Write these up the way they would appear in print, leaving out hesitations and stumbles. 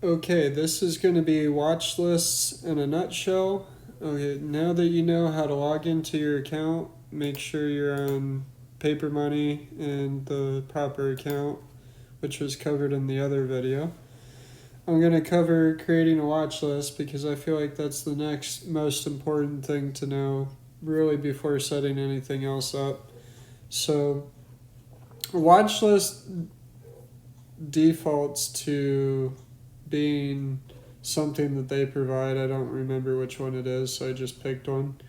Okay, this is going to be watch lists in a nutshell. Okay, now that you know how to log into your account, make sure you're on paper money and the proper account, which was covered in the other video. I'm going to cover creating a watch list because I feel like that's the next most important thing to know, really, before setting anything else up. So, a watch list defaults to being something that they provide. I don't remember which one it is, so I just picked one.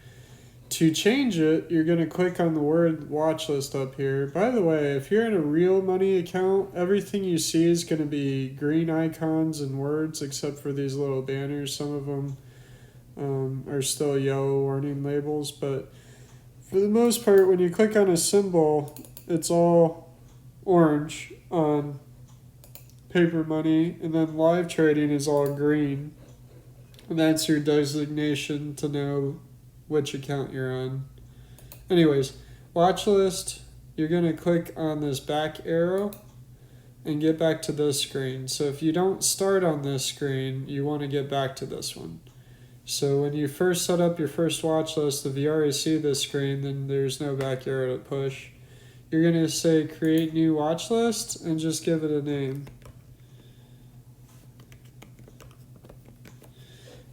To change it, you're going to click on the word watch list up here. By the way, if you're in a real money account, everything you see is going to be green icons and words except for these little banners. Some of them are still yellow warning labels, but for the most part, when you click on a symbol, it's all orange on paper money, and then live trading is all green. And that's your designation to know which account you're on. Anyways, watch list, you're going to click on this back arrow and get back to this screen. So if you don't start on this screen, you want to get back to this one. So when you first set up your first watch list, if you already see this screen, then there's no back arrow to push. You're going to say create new watch list and just give it a name.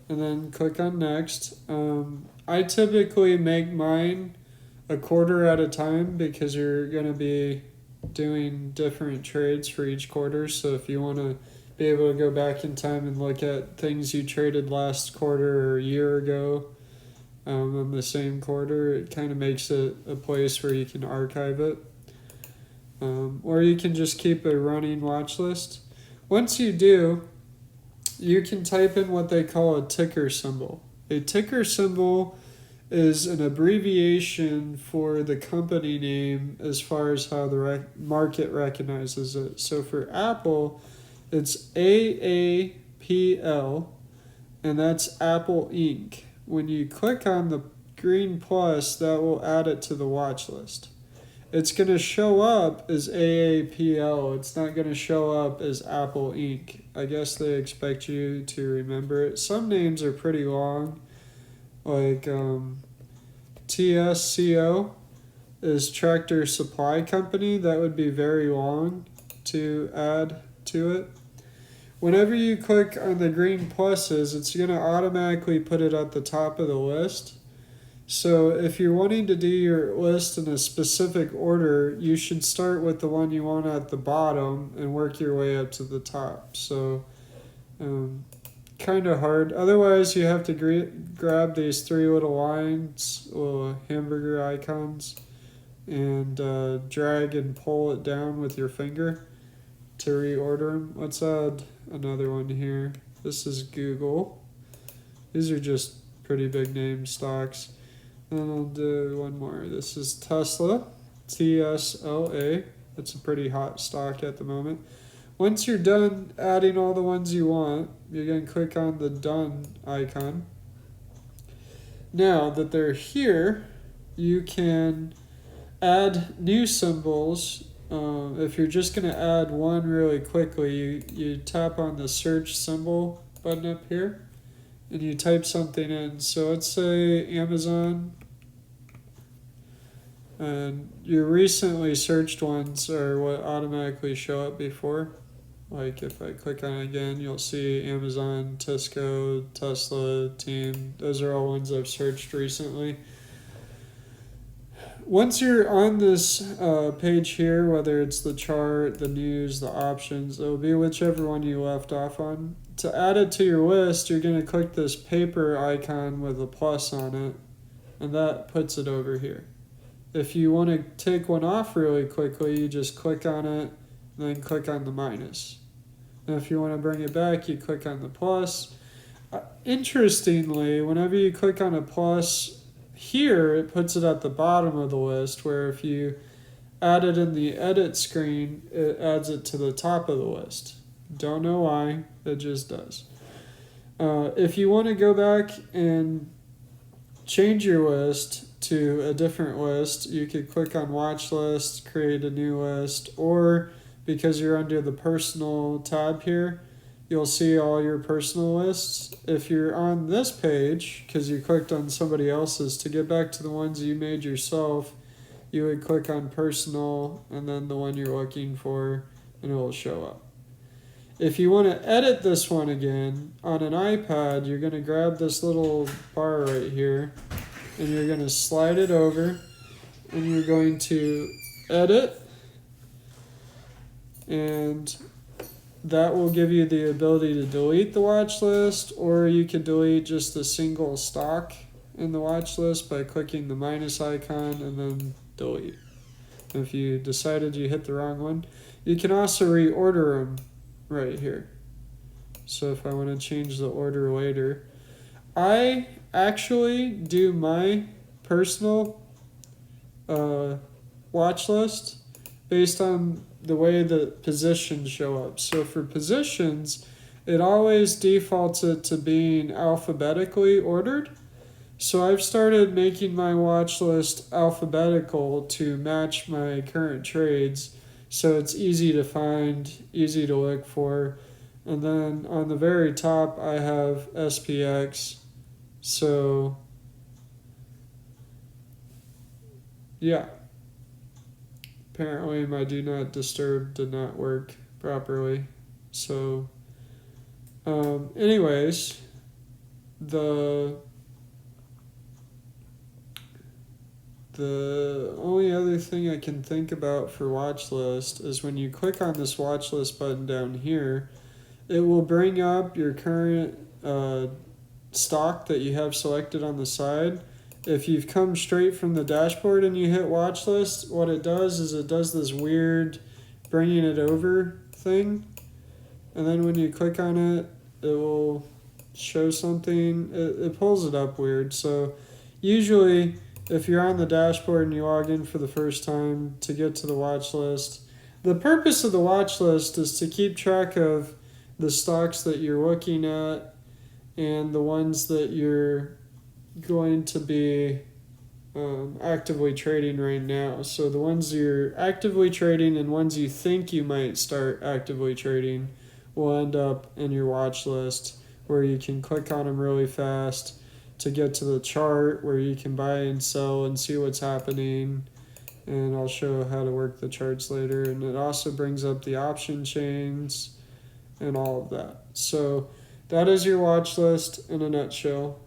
And then click on next. I typically make mine a quarter at a time because you're going to be doing different trades for each quarter. So if you want to be able to go back in time and look at things you traded last quarter or a year ago on the same quarter, it kind of makes it a place where you can archive it. Or you can just keep a running watch list. Once you do, you can type in what they call a ticker symbol. A ticker symbol is an abbreviation for the company name as far as how the market recognizes it. So for Apple, it's AAPL, and that's Apple Inc. When you click on the green plus, that will add it to the watch list. It's going to show up as AAPL. It's not going to show up as Apple Inc. I guess they expect you to remember it. Some names are pretty long, like TSCO is Tractor Supply Company. That would be very long to add to it. Whenever you click on the green pluses, it's going to automatically put it at the top of the list. So if you're wanting to do your list in a specific order, you should start with the one you want at the bottom and work your way up to the top. So kind of hard. Otherwise, you have to grab these three little lines, little hamburger icons, and drag and pull it down with your finger to reorder them. Let's add another one here. This is Google. These are just pretty big name stocks. And I'll do one more. This is Tesla, TSLA. It's a pretty hot stock at the moment. Once you're done adding all the ones you want, you're going to click on the done icon. Now that they're here, you can add new symbols. If you're just going to add one really quickly, you tap on the search symbol button up here and you type something in. So let's say Amazon, and your recently searched ones are what automatically show up before. Like if I click on it again, you'll see Amazon, Tisco, Tesla, Team. Those are all ones I've searched recently. Once you're on this page here, whether it's the chart, the news, the options, it'll be whichever one you left off on. To add it to your list, you're going to click this paper icon with a plus on it, and that puts it over here. If you want to take one off really quickly, you just click on it, and then click on the minus. And if you want to bring it back, you click on the plus. Interestingly, whenever you click on a plus here, it puts it at the bottom of the list, where if you add it in the edit screen, it adds it to the top of the list. Don't know why, it just does. If you want to go back and change your list to a different list, you could click on watch list, create a new list, or because you're under the personal tab here, you'll see all your personal lists. If you're on this page, because you clicked on somebody else's, to get back to the ones you made yourself, you would click on personal and then the one you're looking for, and it will show up. If you want to edit this one again on an iPad, you're going to grab this little bar right here and you're going to slide it over and you're going to edit, and that will give you the ability to delete the watch list, or you can delete just a single stock in the watch list by clicking the minus icon and then delete. If you decided you hit the wrong one, you can also reorder them right here. So if I want to change the order later, I actually do my personal watch list based on the way the positions show up. So for positions, it always defaults it to being alphabetically ordered. So I've started making my watch list alphabetical to match my current trades, so it's easy to find, easy to look for. And then on the very top, I have SPX. So yeah, apparently my do not disturb did not work properly. So anyways, the only other thing I can think about for watch list is when you click on this watch list button down here, it will bring up your current stock that you have selected on the side. If you've come straight from the dashboard and you hit watch list, what it does is it does this weird bringing it over thing. And then when you click on it, it will show something. It pulls it up weird. So usually if you're on the dashboard and you log in for the first time to get to the watch list, the purpose of the watch list is to keep track of the stocks that you're looking at and the ones that you're going to be actively trading right now. So the ones you're actively trading and ones you think you might start actively trading will end up in your watch list, where you can click on them really fast to get to the chart where you can buy and sell and see what's happening. And I'll show how to work the charts later. And it also brings up the option chains and all of that. So that is your watch list in a nutshell.